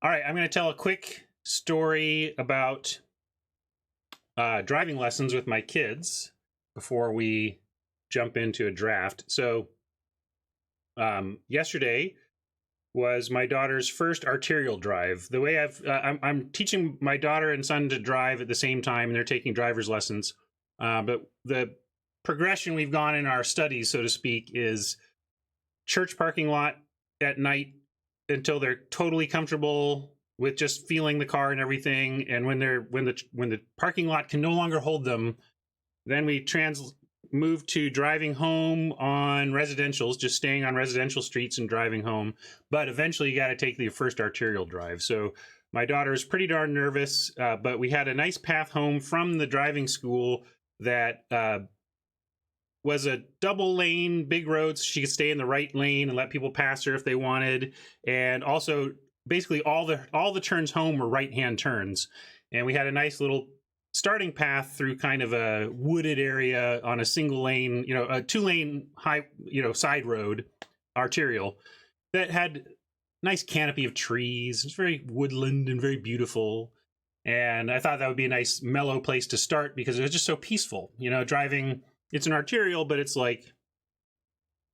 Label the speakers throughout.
Speaker 1: All right, I'm going to tell a quick story about driving lessons with my kids before we jump into a draft. So, yesterday was my daughter's first arterial drive. The way I'm teaching my daughter and son to drive at the same time, and they're taking driver's lessons. But the progression we've gone in our studies, so to speak, is church parking lot at night until they're totally comfortable with just feeling the car and everything. And when the parking lot can no longer hold them, then we move to driving home on residentials, just staying on residential streets and driving home. But eventually you got to take the first arterial drive. So my daughter is pretty darn nervous, but we had a nice path home from the driving school that was a double lane, big road, so she could stay in the right lane and let people pass her if they wanted. And also basically all the turns home were right-hand turns. And we had a nice little starting path through kind of a wooded area on a single lane, a 2-lane high, side road, arterial, that had nice canopy of trees. It's very woodland and very beautiful. And I thought that would be a nice mellow place to start because it was just so peaceful, driving. It's an arterial, but it's like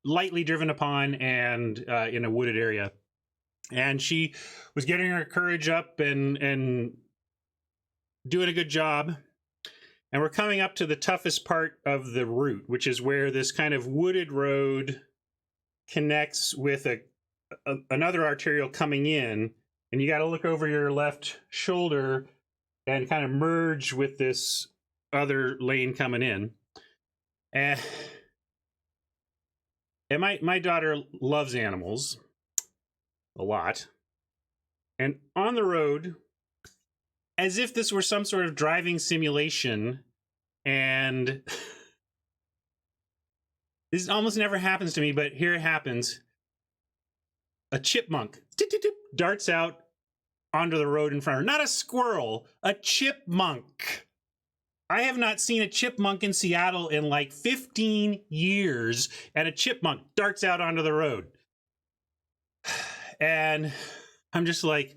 Speaker 1: lightly driven upon and in a wooded area. And she was getting her courage up and doing a good job. And we're coming up to the toughest part of the route, which is where this kind of wooded road connects with another arterial coming in. And you got to look over your left shoulder and kind of merge with this other lane coming in. And my daughter loves animals a lot. And on the road, as if this were some sort of driving simulation, and this almost never happens to me, but here it happens. A chipmunk darts out onto the road in front of her. Not a squirrel, a chipmunk. I have not seen a chipmunk in Seattle in like 15 years, and a chipmunk darts out onto the road. And I'm just like,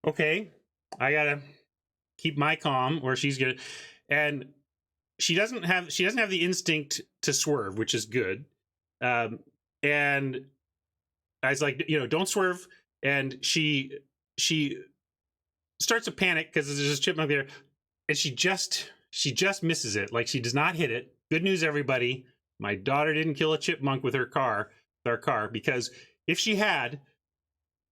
Speaker 1: okay, I gotta keep my calm, or she's gonna. And she doesn't have the instinct to swerve, which is good. And I was like, don't swerve. And she starts to panic because there's a chipmunk there, and she just misses it. Like, she does not hit it. Good news, everybody. My daughter didn't kill a chipmunk with our car, because if she had,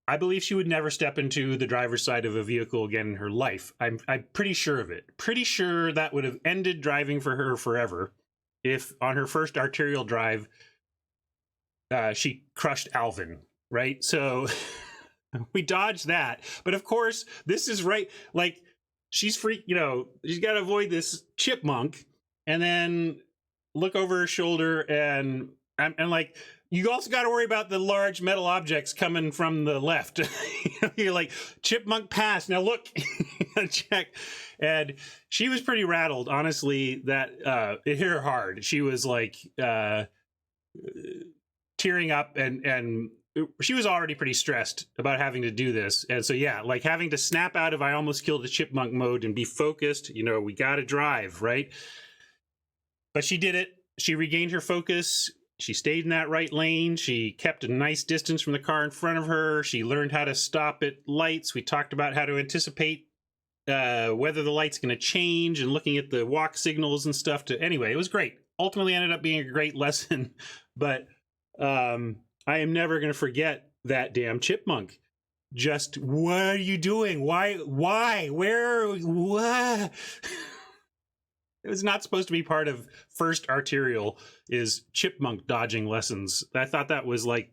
Speaker 1: I believe she would never step into the driver's side of a vehicle again in her life. I'm pretty sure of it. Pretty sure that would have ended driving for her forever if on her first arterial drive, she crushed Alvin, right? So we dodged that. But of course, this is right. Like, she's she's got to avoid this chipmunk and then look over her shoulder and like, you also got to worry about the large metal objects coming from the left. You're like, chipmunk passed. Now look, check. And she was pretty rattled, honestly, that it hit her hard. She was like tearing up, and she was already pretty stressed about having to do this. And so, yeah, like having to snap out of I almost killed a chipmunk mode and be focused. We got to drive, right? But she did it. She regained her focus. She stayed in that right lane. She kept a nice distance from the car in front of her. She learned how to stop at lights. We talked about how to anticipate whether the light's going to change and looking at the walk signals and stuff. Anyway, it was great. Ultimately ended up being a great lesson. But I am never going to forget that damn chipmunk. Just, what are you doing? Why? Where? What? It was not supposed to be part of first arterial is chipmunk dodging lessons. I thought that was like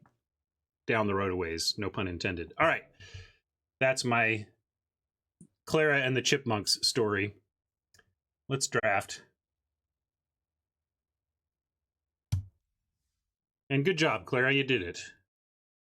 Speaker 1: down the road a ways, no pun intended. All right. That's my Clara and the Chipmunks story. Let's draft. And good job, Clara, you did it.